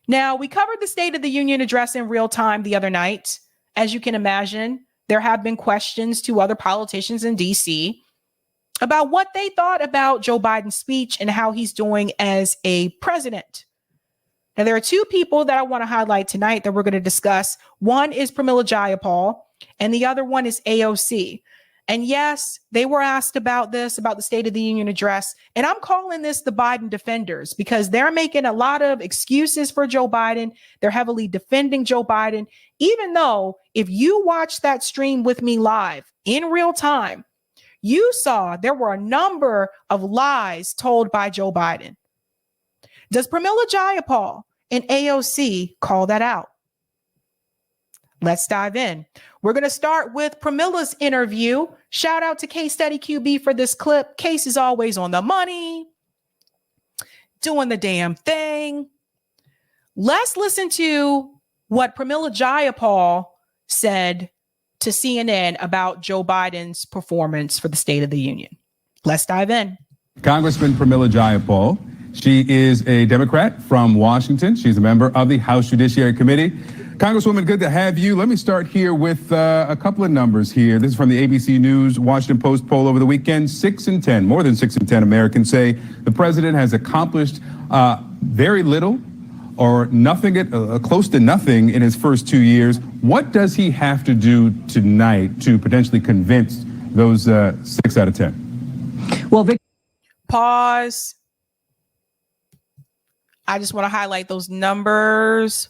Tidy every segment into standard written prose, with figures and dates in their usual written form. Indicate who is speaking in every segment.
Speaker 1: Now, we covered the State of the Union address in real time the other night. As you can imagine, there have been questions to other politicians in D.C. about what they thought about Joe Biden's speech and how he's doing as a president. Now, there are two people that I want to highlight tonight that we're going to discuss. One is Pramila Jayapal, and the other one is AOC. And yes, they were asked about this, about the State of the Union address. And I'm calling this the Biden defenders because they're making a lot of excuses for Joe Biden. They're heavily defending Joe Biden, even though if you watch that stream with me live in real time, you saw there were a number of lies told by Joe Biden. Does Pramila Jayapal and AOC call that out? Let's dive in. We're going to start with Pramila's interview. Shout out to Case Study QB for this clip. Case is always on the money, doing the damn thing. Let's listen to what Pramila Jayapal said to CNN about Joe Biden's performance for the State of the Union. Let's dive in.
Speaker 2: Congressman Pramila Jayapal. She is a Democrat from Washington. She's a member of the House Judiciary Committee. Congresswoman, good to have you. Let me start here with a couple of numbers here. This is from the ABC News Washington Post poll over the weekend. 6 in 10, more than 6 in 10 Americans say the president has accomplished very little or nothing, close to nothing in his first 2 years. What does he have to do tonight to potentially convince those 6 out of 10?
Speaker 3: Well,
Speaker 1: Pause. I just want to highlight those numbers.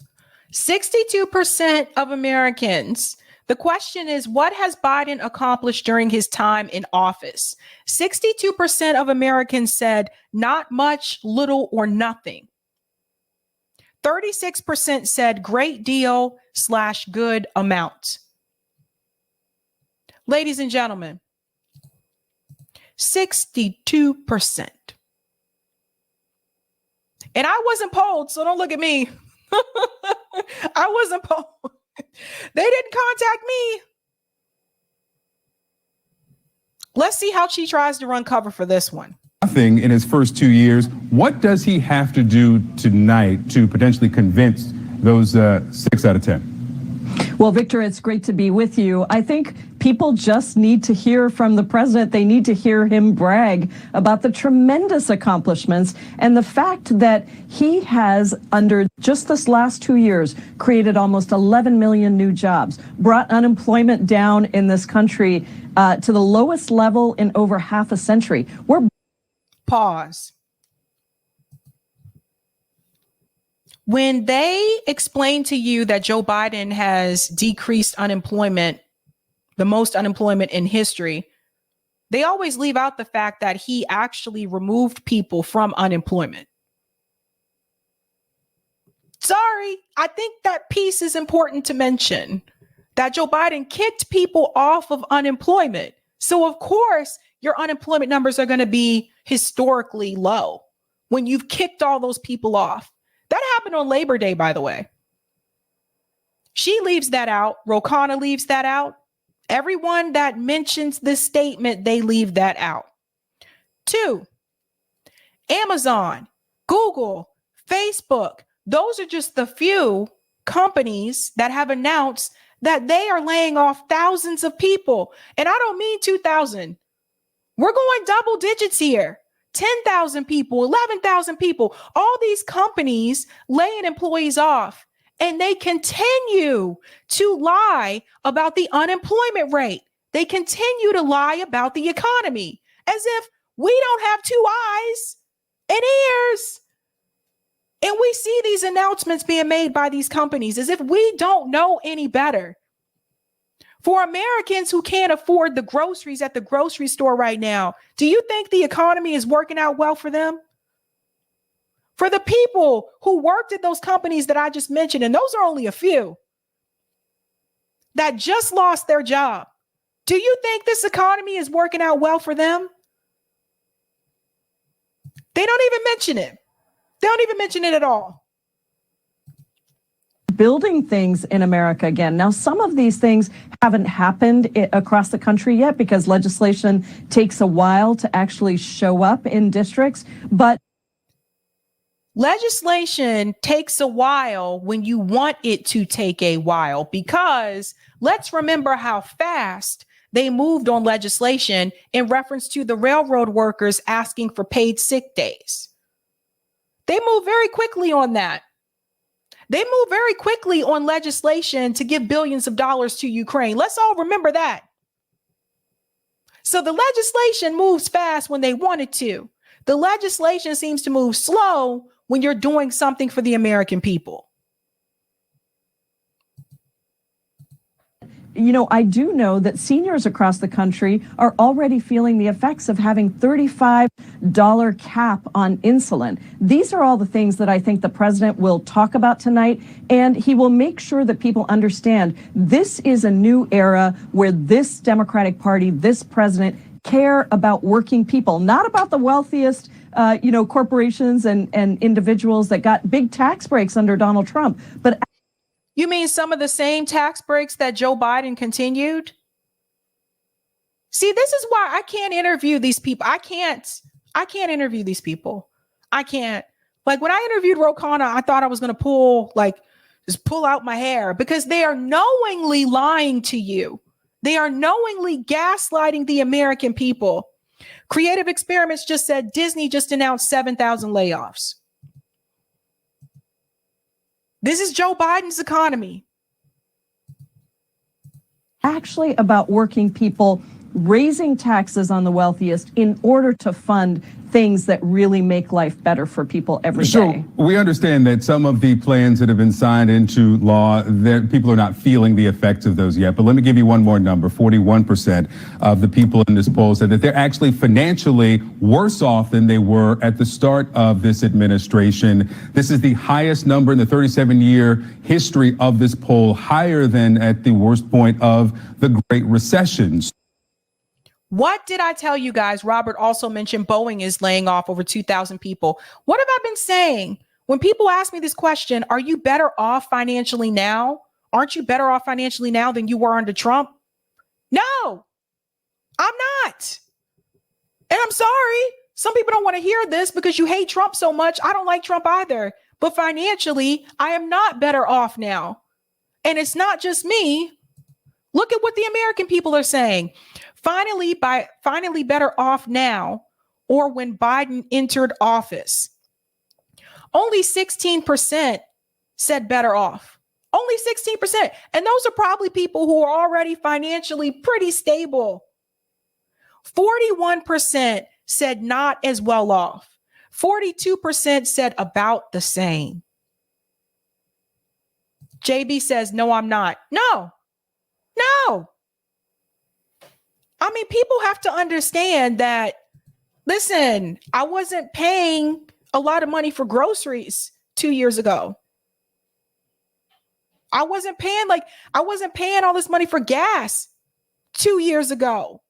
Speaker 1: 62% of Americans. The question is, what has Biden accomplished during his time in office? 62% of Americans said not much, little, or nothing. 36% said great deal / good amount. Ladies and gentlemen, 62%. And I wasn't polled, so don't look at me. I wasn't polled. They didn't contact me. Let's see how she tries to run cover for this one.
Speaker 2: Nothing in his first 2 years. What does he have to do tonight to potentially convince those 6 out of 10?
Speaker 3: Well, Victor, it's great to be with you. I think people just need to hear from the president. They need to hear him brag about the tremendous accomplishments and the fact that he has, under just this last 2 years, created almost 11 million new jobs, brought unemployment down in this country to the lowest level in over half a century.
Speaker 1: Pause. When they explain to you that Joe Biden has decreased unemployment, the most unemployment in history, they always leave out the fact that he actually removed people from unemployment. Sorry, I think that piece is important to mention, that Joe Biden kicked people off of unemployment. So of course, your unemployment numbers are going to be historically low when you've kicked all those people off. That happened on Labor Day, by the way. She leaves that out. Ro Khanna leaves that out. Everyone that mentions this statement, they leave that out. 2, Amazon, Google, Facebook. Those are just the few companies that have announced that they are laying off thousands of people. And I don't mean 2,000. We're going double digits here. 10,000 people, 11,000 people, all these companies laying employees off, and they continue to lie about the unemployment rate. They continue to lie about the economy as if we don't have 2 eyes and ears. And we see these announcements being made by these companies as if we don't know any better. For Americans who can't afford the groceries at the grocery store right now, do you think the economy is working out well for them? For the people who worked at those companies that I just mentioned, and those are only a few, that just lost their job, do you think this economy is working out well for them? They don't even mention it. They don't even mention it at all.
Speaker 3: Building things in America again. Now, some of these things haven't happened across the country yet because legislation takes a while to actually show up in districts. But
Speaker 1: Legislation takes a while when you want it to take a while, because let's remember how fast they moved on legislation in reference to the railroad workers asking for paid sick days. They moved very quickly on that. They moved very quickly on legislation to give billions of dollars to Ukraine. Let's all remember that. So the legislation moves fast when they want it to. The legislation seems to move slow when you're doing something for the American people.
Speaker 3: You know, I do know that seniors across the country are already feeling the effects of having $35 cap on insulin. These are all the things that I think the president will talk about tonight, and he will make sure that people understand this is a new era where this Democratic Party, this president, care about working people, not about the wealthiest corporations and individuals that got big tax breaks under Donald Trump, but
Speaker 1: you mean some of the same tax breaks that Joe Biden continued? See, this is why I can't interview these people. I can't interview these people. I can't. Like when I interviewed Ro Khanna, I thought I was going to just pull out my hair, because they are knowingly lying to you. They are knowingly gaslighting the American people. Creative Experiments just said Disney just announced 7,000 layoffs. This is Joe Biden's economy.
Speaker 3: Actually about working people, raising taxes on the wealthiest in order to fund things that really make life better for people every day.
Speaker 2: So we understand that some of the plans that have been signed into law, that people are not feeling the effects of those yet. But let me give you one more number. 41% of the people in this poll said that they're actually financially worse off than they were at the start of this administration. This is the highest number in the 37-year history of this poll, higher than at the worst point of the Great Recession.
Speaker 1: What did I tell you guys? Robert also mentioned Boeing is laying off over 2,000 people. What have I been saying? When people ask me this question, are you better off financially now? Aren't you better off financially now than you were under Trump? No, I'm not. And I'm sorry. Some people don't want to hear this because you hate Trump so much. I don't like Trump either. But financially, I am not better off now. And it's not just me. Look at what the American people are saying. Finally better off now, or when Biden entered office. Only 16% said better off. Only 16%. And those are probably people who are already financially pretty stable. 41% said not as well off. 42% said about the same. JB says, no, I'm not. No. I mean, people have to understand that, listen, I wasn't paying a lot of money for groceries 2 years ago. I wasn't paying all this money for gas 2 years ago.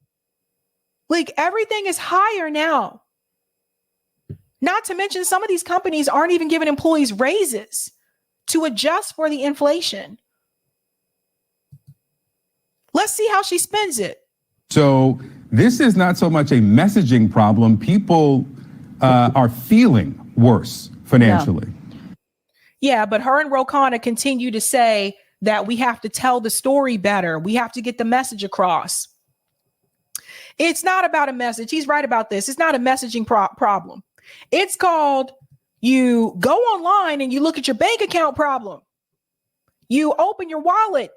Speaker 1: Like, everything is higher now. Not to mention, some of these companies aren't even giving employees raises to adjust for the inflation. Let's see how she spends it.
Speaker 2: So this is not so much a messaging problem. People are feeling worse financially.
Speaker 1: Yeah, but her and Ro Khanna continue to say that we have to tell the story better. We have to get the message across. It's not about a message. He's right about this. It's not a messaging problem. It's called, you go online and you look at your bank account problem. You open your wallet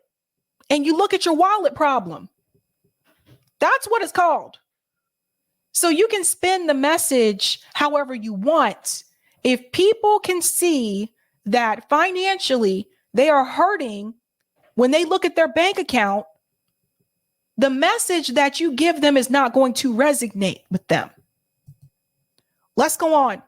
Speaker 1: and you look at your wallet problem. That's what it's called. So you can spin the message however you want. If people can see that financially they are hurting when they look at their bank account, the message that you give them is not going to resonate with them. Let's go on.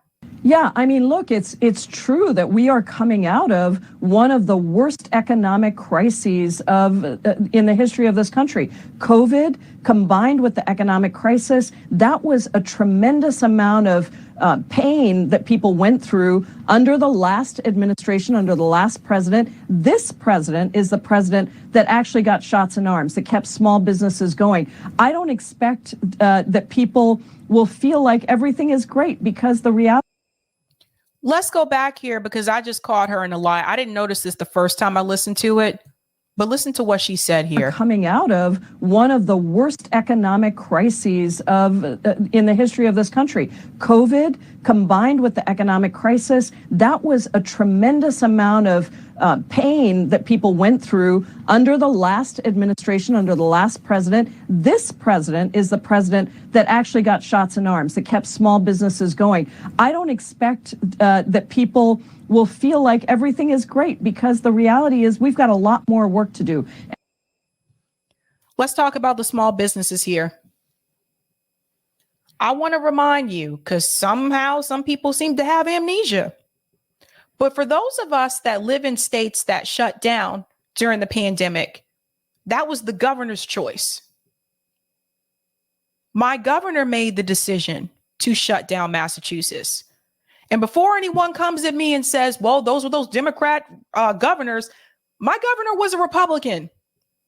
Speaker 3: Yeah, I mean, look, it's true that we are coming out of one of the worst economic crises in the history of this country. COVID combined with the economic crisis, that was a tremendous amount of pain that people went through under the last administration, under the last president. This president is the president that actually got shots in arms, that kept small businesses going. I don't expect that people will feel like everything is great, because the reality.
Speaker 1: Let's go back here because I just caught her in a lie. I didn't notice this the first time I listened to it, but listen to what she said here.
Speaker 3: Coming out of one of the worst economic crises in the history of this country. COVID combined with the economic crisis, that was a tremendous amount of pain that people went through under the last administration, under the last president. This president is the president that actually got shots in arms, that kept small businesses going. I don't expect that people will feel like everything is great, because the reality is we've got a lot more work to do.
Speaker 1: Let's talk about the small businesses here. I want to remind you, because somehow some people seem to have amnesia. But for those of us that live in states that shut down during the pandemic, that was the governor's choice. My governor made the decision to shut down Massachusetts. And before anyone comes at me and says, well, those were those Democrat governors, my governor was a Republican.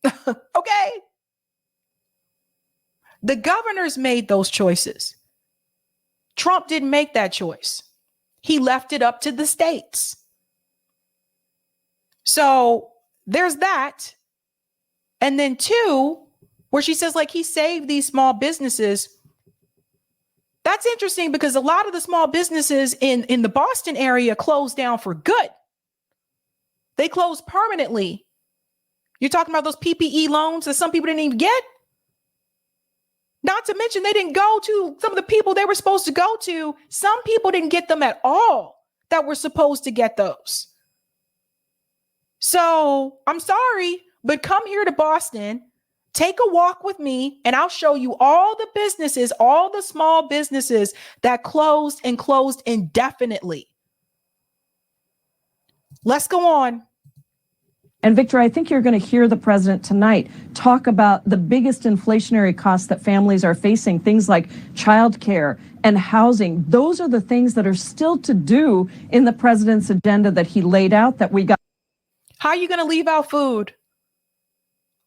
Speaker 1: Okay. The governors made those choices. Trump didn't make that choice. He left it up to the states. So there's that. And then two, where she says like he saved these small businesses. That's interesting because a lot of the small businesses in the Boston area closed down for good. They closed permanently. You're talking about those PPE loans that some people didn't even get? Not to mention they didn't go to some of the people they were supposed to go to. Some people didn't get them at all that were supposed to get those. So I'm sorry, but come here to Boston, take a walk with me, and I'll show you all the businesses, all the small businesses that closed indefinitely. Let's go on.
Speaker 3: And Victor, I think you're going to hear the president tonight talk about the biggest inflationary costs that families are facing, things like childcare and housing. Those are the things that are still to do in the president's agenda that he laid out that we got.
Speaker 1: How are you going to leave out food?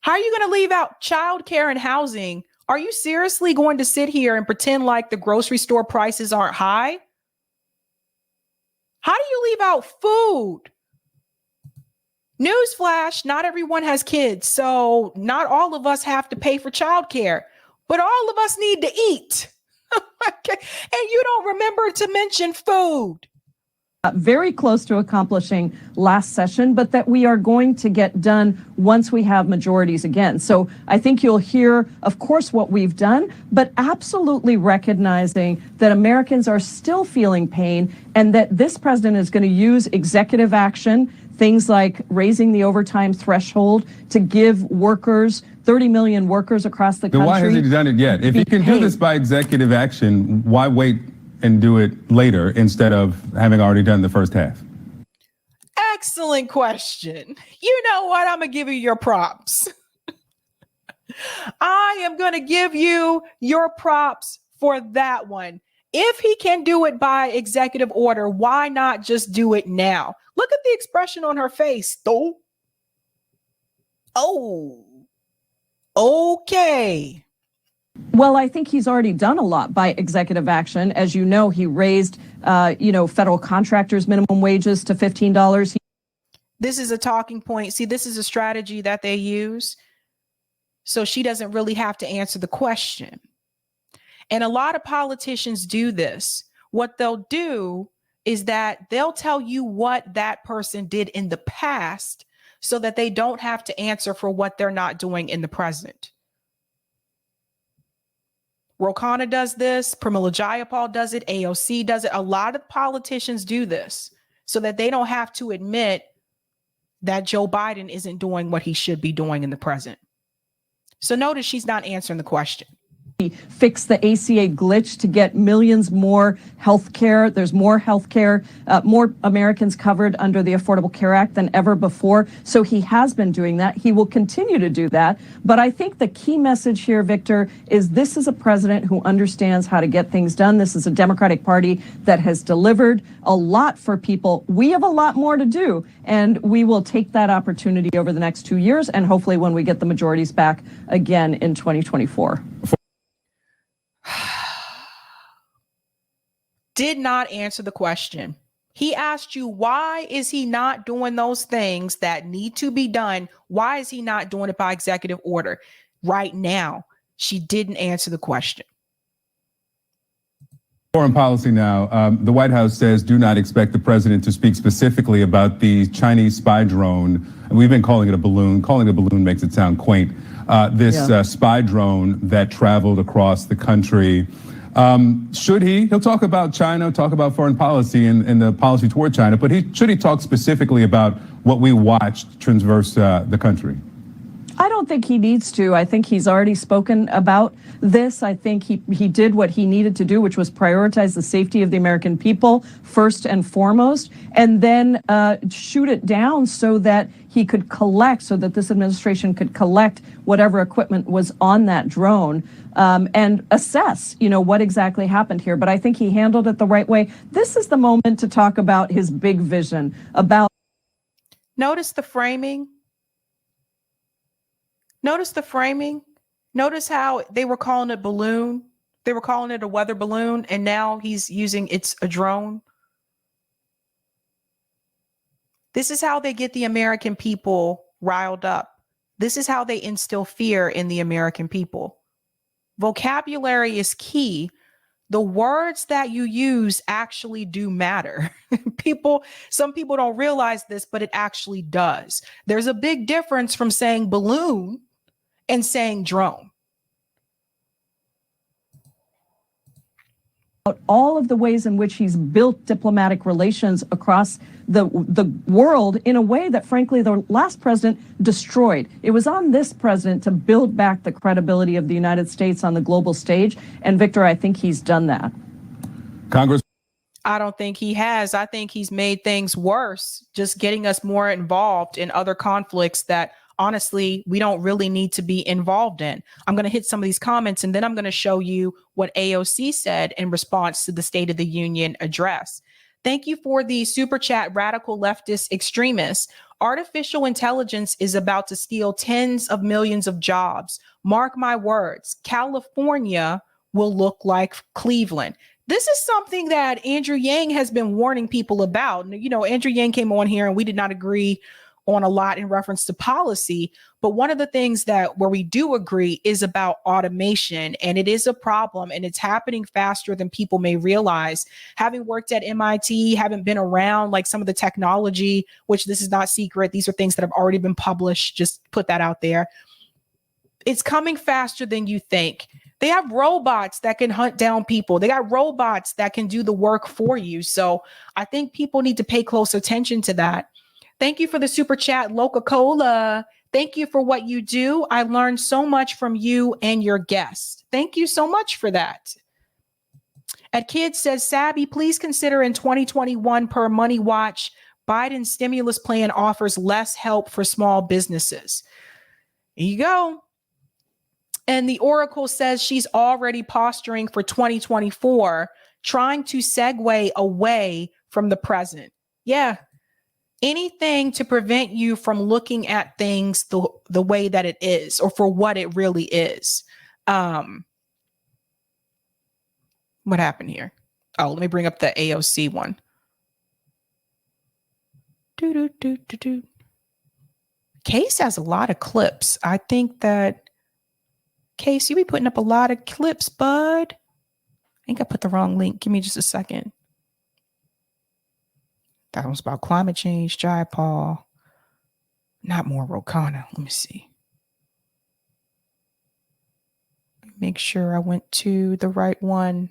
Speaker 1: How are you going to leave out childcare and housing? Are you seriously going to sit here and pretend like the grocery store prices aren't high? How do you leave out food? Newsflash, not everyone has kids, so not all of us have to pay for childcare, but all of us need to eat. Okay. And you don't remember to mention food.
Speaker 3: Very close to accomplishing last session, but that we are going to get done once we have majorities again. So I think you'll hear, of course, what we've done, but absolutely recognizing that Americans are still feeling pain and that this president is going to use executive action, things like raising the overtime threshold to give workers, 30 million workers across the country.
Speaker 2: Then why hasn't he done it yet? If he can do this by executive action, why wait and do it later instead of having already done the first half?
Speaker 1: Excellent question. You know what? I'm going to give you your props. I am going to give you your props for that one. If he can do it by executive order, why not just do it now? Look at the expression on her face, though. Oh, okay.
Speaker 3: Well, I think he's already done a lot by executive action. As you know, he raised, federal contractors' minimum wages to $15.
Speaker 1: This is a talking point. See, this is a strategy that they use. So she doesn't really have to answer the question. And a lot of politicians do this. What they'll do is that they'll tell you what that person did in the past so that they don't have to answer for what they're not doing in the present. Ro Khanna does this. Pramila Jayapal does it. AOC does it. A lot of politicians do this so that they don't have to admit that Joe Biden isn't doing what he should be doing in the present. So notice she's not answering the question.
Speaker 3: Fix the ACA glitch to get millions more health care. There's more health care, more Americans covered under the Affordable Care Act than ever before. So he has been doing that. He will continue to do that. But I think the key message here, Victor, is this is a president who understands how to get things done. This is a Democratic Party that has delivered a lot for people. We have a lot more to do, and we will take that opportunity over the next 2 years, and hopefully when we get the majorities back again in 2024.
Speaker 1: Did not answer the question. He asked you, why is he not doing those things that need to be done? Why is he not doing it by executive order right now? She didn't answer the question.
Speaker 2: Foreign policy now. The White House says do not expect the president to speak specifically about the Chinese spy drone. We've been calling it a balloon. Calling it a balloon makes it sound quaint. This spy drone that traveled across the country. Should he? He'll talk about China, talk about foreign policy and the policy toward China, but should he talk specifically about what we watched traverse the country?
Speaker 3: I don't think he needs to. I think he's already spoken about this. I think he did what he needed to do, which was prioritize the safety of the American people first and foremost, and then shoot it down so that he could collect, so that this administration could collect whatever equipment was on that drone and assess, what exactly happened here. But I think he handled it the right way. This is the moment to talk about his big vision about.
Speaker 1: Notice the framing. Notice the framing. Notice how they were calling it balloon. They were calling it a weather balloon, and now he's using it's a drone. This is how they get the American people riled up. This is how they instill fear in the American people. Vocabulary is key. The words that you use actually do matter. Some people don't realize this, but it actually does. There's a big difference from saying balloon and saying drone.
Speaker 3: All of the ways in which he's built diplomatic relations across the world in a way that, frankly, the last president destroyed. It was on this president to build back the credibility of the United States on the global stage. And Victor, I think he's done that.
Speaker 2: Congress.
Speaker 1: I don't think he has. I think he's made things worse, just getting us more involved in other conflicts that honestly, we don't really need to be involved in. I'm going to hit some of these comments, and then I'm going to show you what AOC said in response to the State of the Union address. Thank you for the super chat, radical leftist extremists. Artificial intelligence is about to steal tens of millions of jobs. Mark my words, California will look like Cleveland. This is something that Andrew Yang has been warning people about. Andrew Yang came on here and we did not agree on a lot in reference to policy. But one of the things where we do agree is about automation, and it is a problem, and it's happening faster than people may realize. Having worked at MIT, haven't been around like some of the technology, which this is not secret. These are things that have already been published. Just put that out there. It's coming faster than you think. They have robots that can hunt down people. They got robots that can do the work for you. So I think people need to pay close attention to that. Thank you for the super chat, Coca-Cola. Thank you for what you do. I learned so much from you and your guests. Thank you so much for that. At Kids says, Sabby, please consider in 2021 per Money Watch, Biden's stimulus plan offers less help for small businesses. Here you go. And the Oracle says she's already posturing for 2024, trying to segue away from the present. Yeah. Anything to prevent you from looking at things the way that it is, or for what it really is. What happened here? Oh, let me bring up the AOC one. Case has a lot of clips. I think that Case, you be putting up a lot of clips, bud. I think I put the wrong link. Give me just a second. That was about climate change, Jayapal. Not more Rokana. Let me see. Make sure I went to the right one.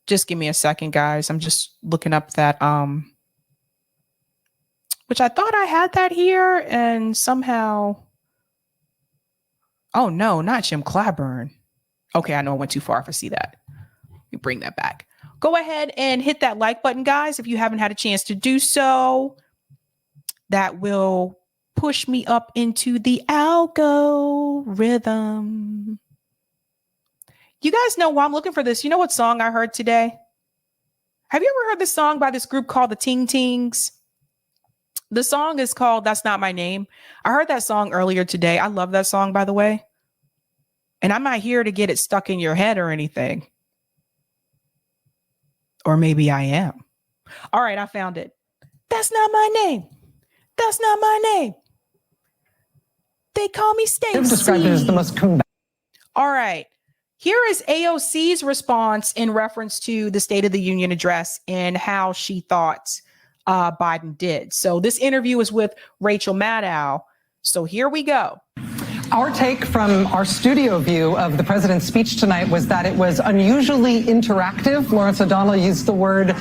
Speaker 1: Just give me a second, guys. I'm just looking up that, which I thought I had that here and somehow. Oh no, not Jim Clyburn. Okay, I know I went too far if I see that. Bring that back. Go ahead and hit that like button, guys, if you haven't had a chance to do so. That will push me up into the algorithm. You guys know why I'm looking for this. You know what song I heard today? Have you ever heard this song by this group called the Ting Tings? The song is called That's Not My Name. I heard that song earlier today. I love that song, by the way. And I'm not here to get it stuck in your head or anything. Or maybe I am. All right, I found it. That's not my name. That's not my name. They call me Stacey.
Speaker 4: Described it as the most combative.
Speaker 1: All right. Here is AOC's response in reference to the State of the Union address and how she thought Biden did. So this interview is with Rachel Maddow. So here we go.
Speaker 4: Our take from our studio view of the president's speech tonight was that it was unusually interactive. Lawrence O'Donnell used the word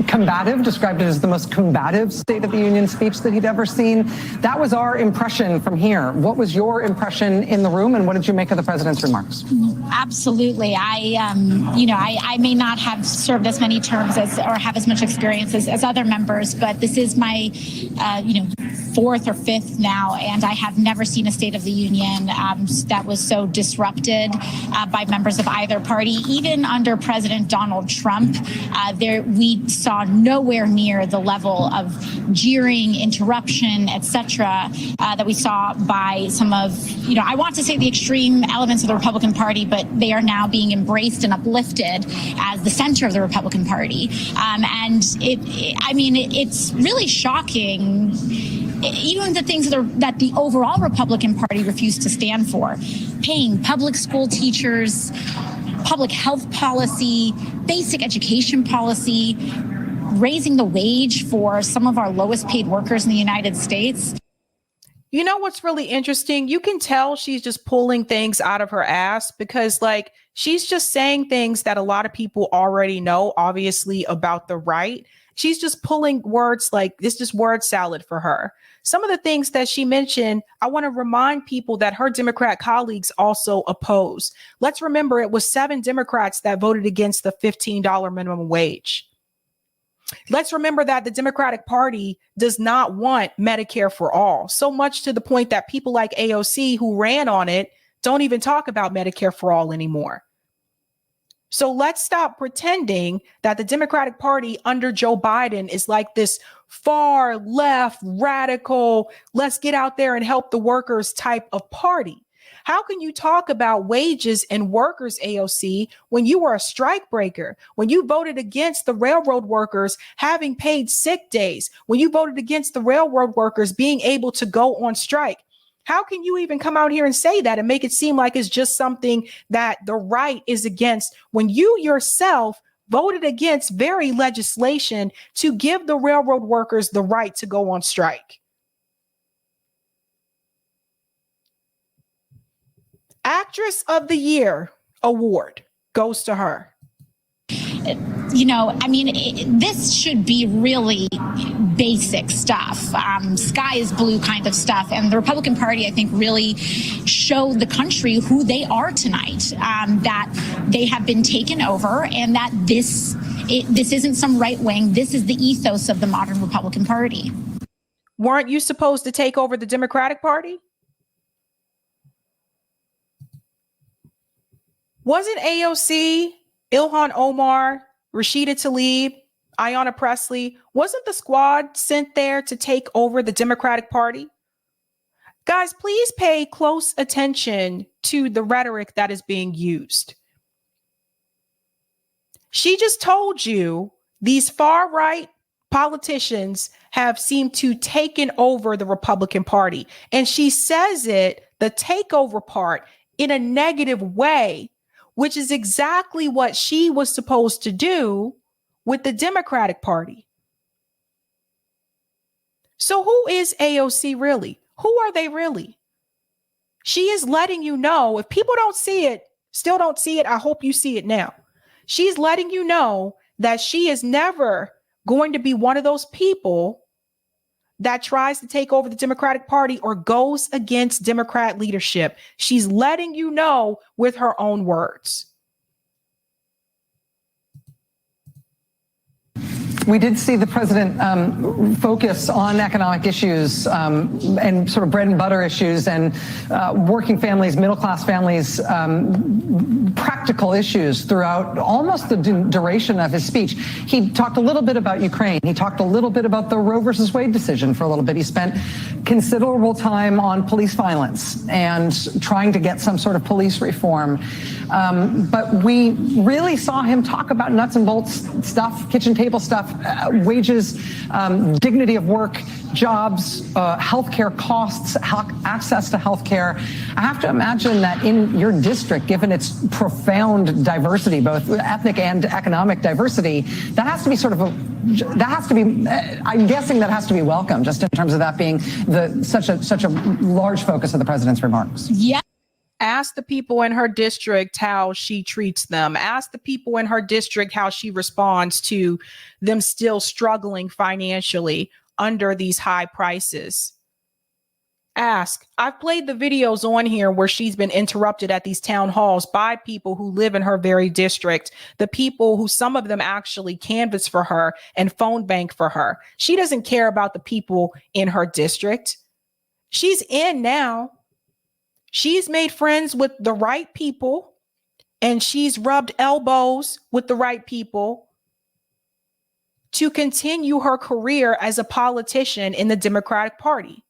Speaker 4: combative, described it as the most combative State of the Union speech that he'd ever seen. That was our impression from here. What was your impression in the room, and what did you make of the president's remarks?
Speaker 5: Absolutely. I may not have served as many terms or have as much experience as other members, but this is my, fourth or fifth now, and I have never seen a State of the Union that was so disrupted by members of either party. Even under President Donald Trump, we saw nowhere near the level of jeering, interruption, etc., that we saw by some of, I want to say the extreme elements of the Republican Party, but they are now being embraced and uplifted as the center of the Republican Party. It's really shocking. Even the things that the overall Republican Party refused to stand for, paying public school teachers, public health policy, basic education policy, raising the wage for some of our lowest paid workers in the United States.
Speaker 1: You know what's really interesting? You can tell she's just pulling things out of her ass because she's just saying things that a lot of people already know, obviously, about the right. She's just pulling words it's just word salad for her. Some of the things that she mentioned, I want to remind people that her Democrat colleagues also oppose. Let's remember it was 7 Democrats that voted against the $15 minimum wage. Let's remember that the Democratic Party does not want Medicare for all, so much to the point that people like AOC who ran on it don't even talk about Medicare for all anymore. So let's stop pretending that the Democratic Party under Joe Biden is like this far left, radical, let's get out there and help the workers type of party. How can you talk about wages and workers, AOC, when you were a strike breaker, when you voted against the railroad workers having paid sick days, when you voted against the railroad workers being able to go on strike? How can you even come out here and say that and make it seem like it's just something that the right is against when you yourself voted against very legislation to give the railroad workers the right to go on strike? Actress of the Year award goes to her.
Speaker 5: This should be really basic stuff, sky is blue kind of stuff. And the Republican Party, I think, really showed the country who they are tonight, that they have been taken over and that this isn't some right wing. This is the ethos of the modern Republican Party.
Speaker 1: Weren't you supposed to take over the Democratic Party? Wasn't AOC, Ilhan Omar, Rashida Tlaib, Ayanna Pressley, wasn't the squad sent there to take over the Democratic Party? Guys, please pay close attention to the rhetoric that is being used. She just told you these far right politicians have seemed to taken over the Republican Party. And she says it, the takeover part, in a negative way, which is exactly what she was supposed to do with the Democratic Party. So who is AOC really? Who are they really? She is letting you know, if people don't see it, still don't see it, I hope you see it now. She's letting you know that she is never going to be one of those people that tries to take over the Democratic Party or goes against Democrat leadership. She's letting you know with her own words.
Speaker 4: We did see the president focus on economic issues and sort of bread and butter issues and working families, middle-class families, practical issues throughout almost the duration of his speech. He talked a little bit about Ukraine. He talked a little bit about the Roe versus Wade decision for a little bit. He spent considerable time on police violence and trying to get some sort of police reform. But we really saw him talk about nuts and bolts stuff, kitchen table stuff, wages, dignity of work, jobs, healthcare costs, access to healthcare. I have to imagine that in your district, given its profound diversity, both ethnic and economic diversity, that has to be I'm guessing that has to be welcome, just in terms of that being such a large focus of the president's remarks.
Speaker 5: Yeah.
Speaker 1: Ask the people in her district how she treats them. Ask the people in her district how she responds to them still struggling financially under these high prices. Ask. I've played the videos on here where she's been interrupted at these town halls by people who live in her very district, the people who some of them actually canvass for her and phone bank for her. She doesn't care about the people in her district. She's in now. She's made friends with the right people and she's rubbed elbows with the right people to continue her career as a politician in the Democratic Party.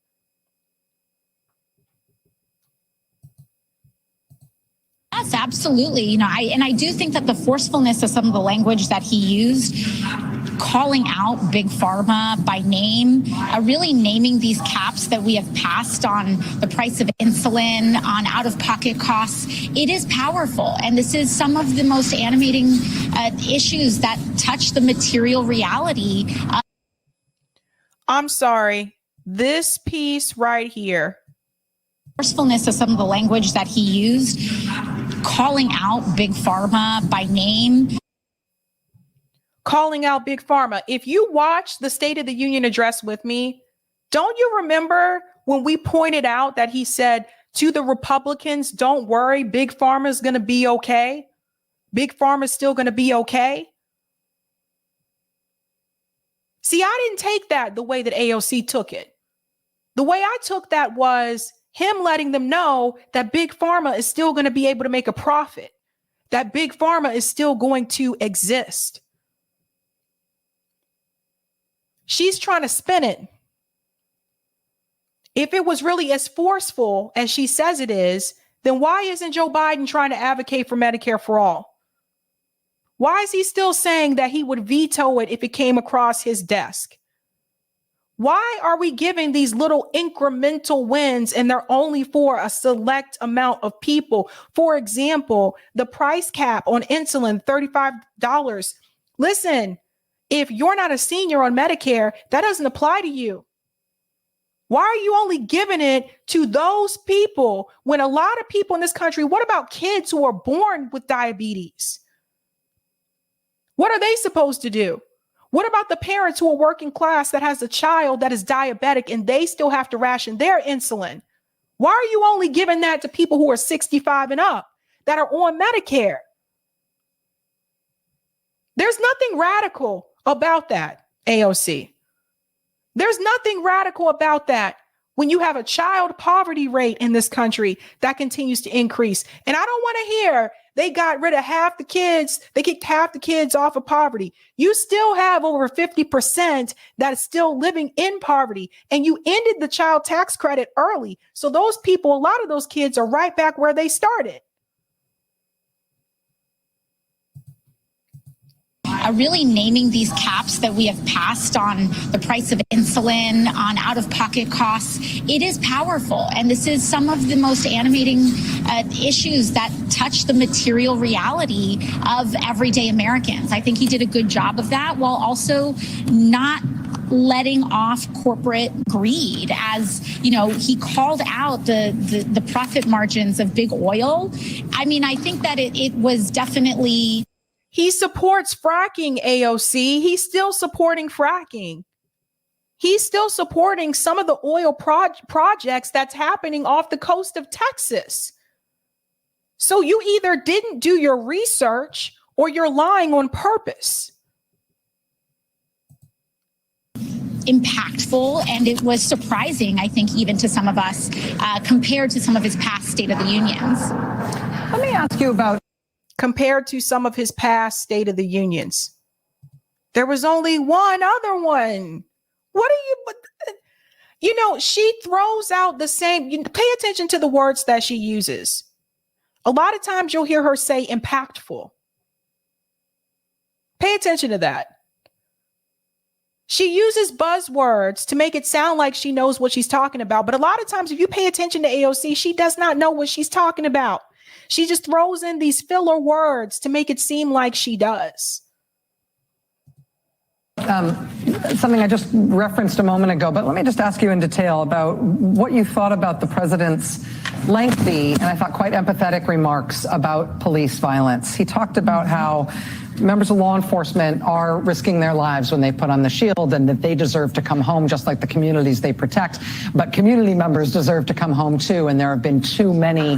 Speaker 5: Yes, absolutely. I do think that the forcefulness of some of the language that he used, calling out Big Pharma by name, really naming these caps that we have passed on the price of insulin, on out-of-pocket costs, it is powerful. And this is some of the most animating issues that touch the material reality.
Speaker 1: I'm sorry. This piece right here.
Speaker 5: Forcefulness of some of the language that he used, calling out Big Pharma by name.
Speaker 1: Calling out Big Pharma. If you watch the State of the Union address with me, don't you remember when we pointed out that he said to the Republicans, don't worry, Big Pharma is going to be okay. Big Pharma is still going to be okay. See, I didn't take that the way that AOC took it. The way I took that was him letting them know that Big Pharma is still going to be able to make a profit, that Big Pharma is still going to exist. She's trying to spin it. If it was really as forceful as she says it is, then why isn't Joe Biden trying to advocate for Medicare for all? Why is he still saying that he would veto it if it came across his desk? Why are we giving these little incremental wins and they're only for a select amount of people? For example, the price cap on insulin, $35. Listen, if you're not a senior on Medicare, that doesn't apply to you. Why are you only giving it to those people when a lot of people in this country, what about kids who are born with diabetes? What are they supposed to do? What about the parents who are working class that has a child that is diabetic and they still have to ration their insulin? Why are you only giving that to people who are 65 and up that are on Medicare? There's nothing radical about that, AOC. There's nothing radical about that when you have a child poverty rate in this country that continues to increase. And I don't want to hear they got rid of half the kids. They kicked half the kids off of poverty. You still have over 50% that is still living in poverty. And you ended the child tax credit early. So those people, a lot of those kids are right back where they started.
Speaker 5: Really naming these caps that we have passed on the price of insulin, on out-of-pocket costs, it is powerful. And this is some of the most animating issues that touch the material reality of everyday Americans. I think he did a good job of that while also not letting off corporate greed. As you know, he called out the profit margins of big oil. I mean, I think that it was definitely...
Speaker 1: He supports fracking, AOC. He's still supporting fracking. He's still supporting some of the oil projects that's happening off the coast of Texas. So you either didn't do your research or you're lying on purpose.
Speaker 5: Impactful, and it was surprising, I think, even to some of us, compared to some of his past State of the Unions.
Speaker 4: Let me ask you about...
Speaker 1: Compared to some of his past State of the Unions. There was only one other one. What are you... You know, she throws out the same, pay attention to the words that she uses. A lot of times you'll hear her say impactful. Pay attention to that. She uses buzzwords to make it sound like she knows what she's talking about. But a lot of times, if you pay attention to AOC, she does not know what she's talking about. She just throws in these filler words to make it seem like she does.
Speaker 4: Something I just referenced a moment ago, but let me just ask you in detail about what you thought about the president's lengthy and I thought quite empathetic remarks about police violence. He talked about how members of law enforcement are risking their lives when they put on the shield and that they deserve to come home just like the communities they protect. But community members deserve to come home too, and there have been too many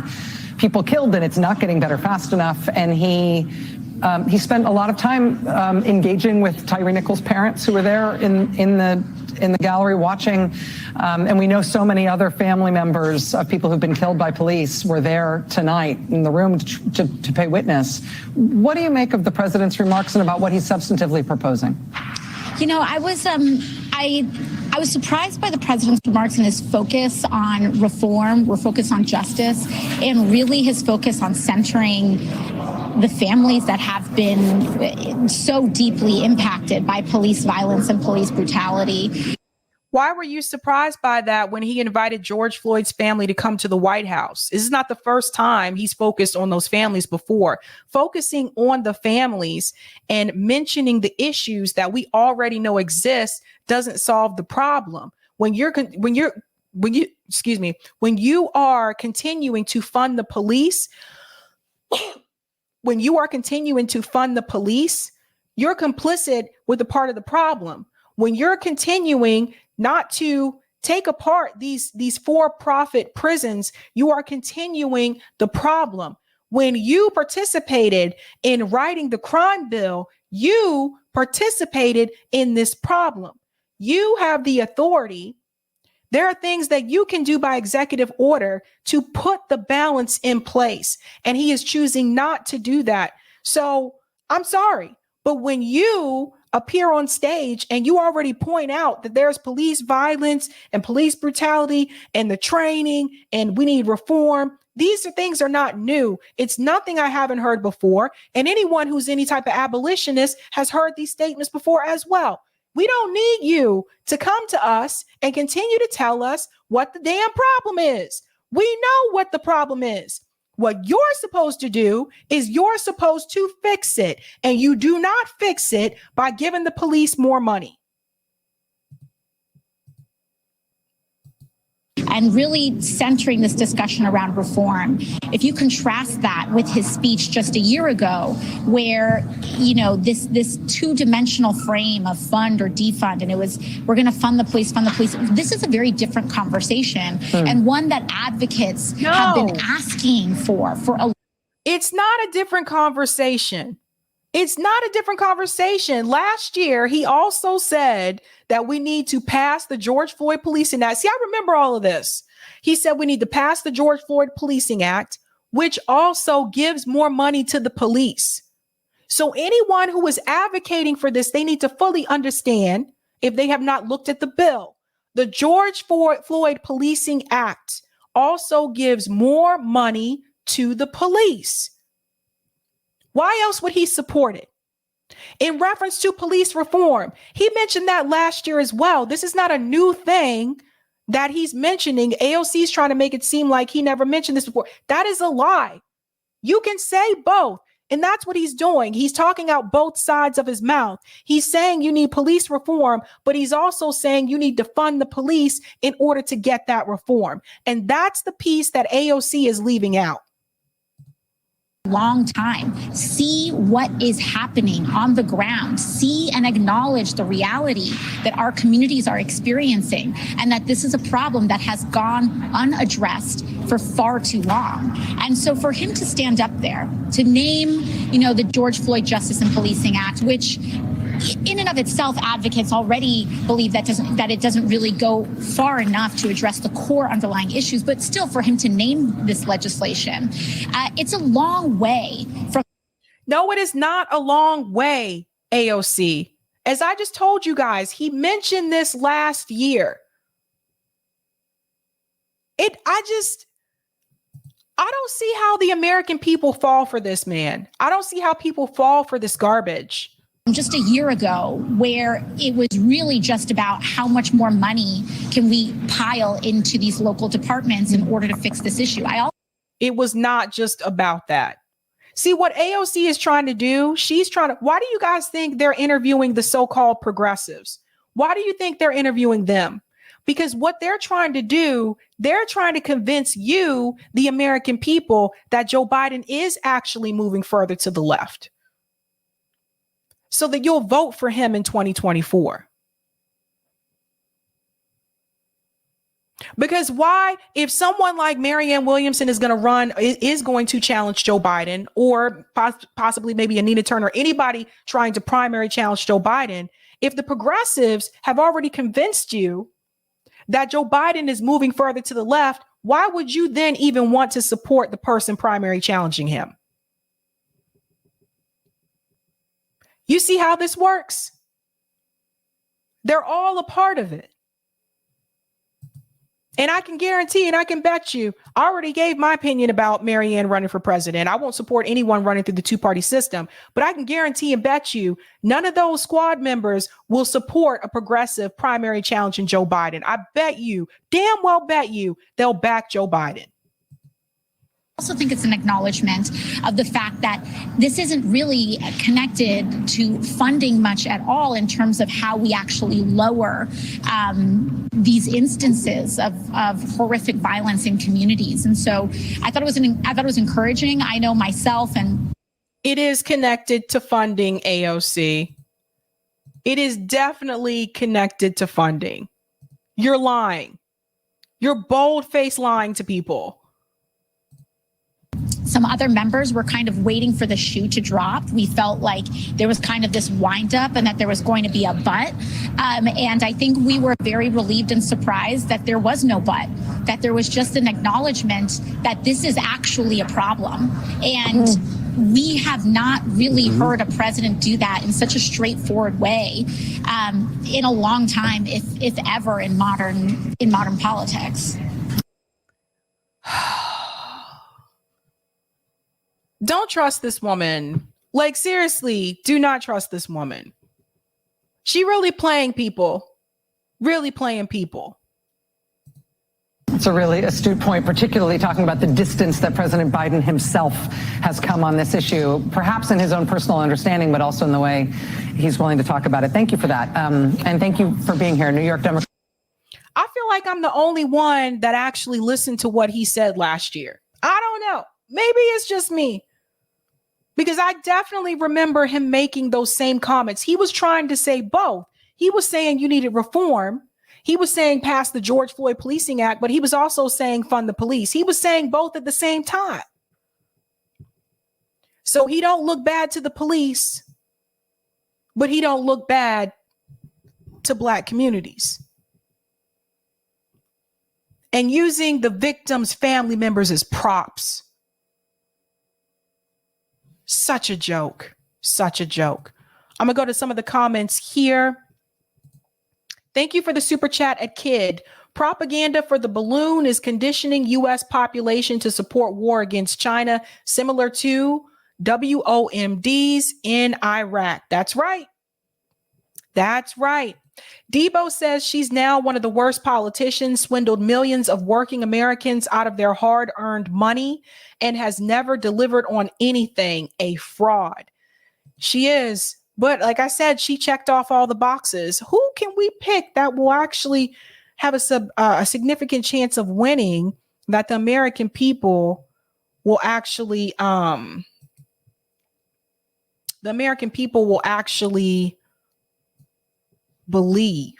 Speaker 4: people killed and it's not getting better fast enough. And he spent a lot of time engaging with Tyree Nichols' parents who were there in the gallery watching. And we know so many other family members of people who've been killed by police were there tonight in the room to pay witness. What do you make of the president's remarks and about what he's substantively proposing?
Speaker 5: You know, I was surprised by the president's remarks and his focus on reform, or focus on justice, and really his focus on centering the families that have been so deeply impacted by police violence and police brutality.
Speaker 1: Why were you surprised by that when he invited George Floyd's family to come to the White House? This is not the first time he's focused on those families before. Focusing on the families and mentioning the issues that we already know exist doesn't solve the problem. When you are continuing to fund the police, you're complicit with a part of the problem. When you're continuing not to take apart these for-profit prisons, you are continuing the problem. When you participated in writing the crime bill, you participated in this problem. You have the authority. There are things that you can do by executive order to put the balance in place, and he is choosing not to do that. So I'm sorry, but when you appear on stage and you already point out that there's police violence and police brutality and the training and we need reform, these things are not new. It's nothing I haven't heard before. And anyone who's any type of abolitionist has heard these statements before as well. We don't need you to come to us and continue to tell us what the damn problem is. We know what the problem is. What you're supposed to do is you're supposed to fix it. And you do not fix it by giving the police more money.
Speaker 5: And really centering this discussion around reform. If you contrast that with his speech just a year ago, where, you know, this two-dimensional frame of fund or defund, and it was, we're going to fund the police. This is a very different conversation, and one that advocates have been asking for a.
Speaker 1: It's not a different conversation. It's not a different conversation. Last year, he also said that we need to pass the George Floyd Policing Act. See, I remember all of this. He said we need to pass the George Floyd Policing Act, which also gives more money to the police. So anyone who is advocating for this, they need to fully understand, if they have not looked at the bill, the George Floyd Policing Act also gives more money to the police. Why else would he support it? In reference to police reform, he mentioned that last year as well. This is not a new thing that he's mentioning. AOC is trying to make it seem like he never mentioned this before. That is a lie. You can say both. And that's what he's doing. He's talking out both sides of his mouth. He's saying you need police reform, but he's also saying you need to fund the police in order to get that reform. And that's the piece that AOC is leaving out.
Speaker 5: Long time. See what is happening on the ground. See and acknowledge the reality that our communities are experiencing, and that this is a problem that has gone unaddressed for far too long. And so for him to stand up there, to name, the George Floyd Justice and Policing Act, which in and of itself, advocates already believe that it doesn't really go far enough to address the core underlying issues. But still, for him to name this legislation, it's a long way from.
Speaker 1: No, it is not a long way, AOC. As I just told you guys, he mentioned this last year. I don't see how the American people fall for this, man. I don't see how people fall for this garbage.
Speaker 5: Just a year ago, where it was really just about how much more money can we pile into these local departments in order to fix this issue.
Speaker 1: It was not just about that. See what AOC is trying to do? Why do you guys think they're interviewing the so-called progressives? Why do you think they're interviewing them? Because what they're trying to do, they're trying to convince you, the American people, that Joe Biden is actually moving further to the left, so that you'll vote for him in 2024. Because why, if someone like Marianne Williamson is going to challenge Joe Biden, or possibly maybe Anita Turner, anybody trying to primary challenge Joe Biden, if the progressives have already convinced you that Joe Biden is moving further to the left, why would you then even want to support the person primary challenging him? You see how this works? They're all a part of it. And I can guarantee and I can bet you, I already gave my opinion about Marianne running for president. I won't support anyone running through the two-party system, but I can guarantee and bet you none of those squad members will support a progressive primary challenging Joe Biden. I bet you, damn well bet you, they'll back Joe Biden.
Speaker 5: I also think it's an acknowledgement of the fact that this isn't really connected to funding much at all in terms of how we actually lower these instances of horrific violence in communities. And so I thought it was encouraging. I know myself, and
Speaker 1: it is connected to funding, AOC. It is definitely connected to funding. You're lying. You're bold-faced lying to people.
Speaker 5: Some other members were kind of waiting for the shoe to drop. We felt like there was kind of this wind up and that there was going to be a but. And I think we were very relieved and surprised that there was no but, that there was just an acknowledgement that this is actually a problem. And we have not really heard a president do that in such a straightforward way in a long time, if ever, in modern politics.
Speaker 1: Don't trust this woman. Like, seriously, do not trust this woman. She really playing people. Really playing people.
Speaker 4: It's a really astute point, particularly talking about the distance that President Biden himself has come on this issue, perhaps in his own personal understanding, but also in the way he's willing to talk about it. Thank you for that. And thank you for being here, New York Democrat.
Speaker 1: I feel like I'm the only one that actually listened to what he said last year. I don't know. Maybe it's just me. Because I definitely remember him making those same comments. He was trying to say both. He was saying you needed reform. He was saying pass the George Floyd Policing Act, but he was also saying fund the police. He was saying both at the same time. So he don't look bad to the police, but he don't look bad to Black communities. And using the victims' family members as props. Such a joke. Such a joke. I'm going to go to some of the comments here. Thank you for the super chat at Kid. Propaganda for the balloon is conditioning U.S. population to support war against China, similar to WOMDs in Iraq. That's right. That's right. Debo says she's now one of the worst politicians, swindled millions of working Americans out of their hard-earned money, and has never delivered on anything. A fraud. She is. But like I said, she checked off all the boxes. Who can we pick that will actually have a significant chance of winning, that the American people will actually, believe?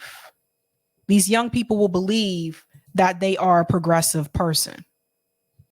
Speaker 1: These young people will believe that they are a progressive person.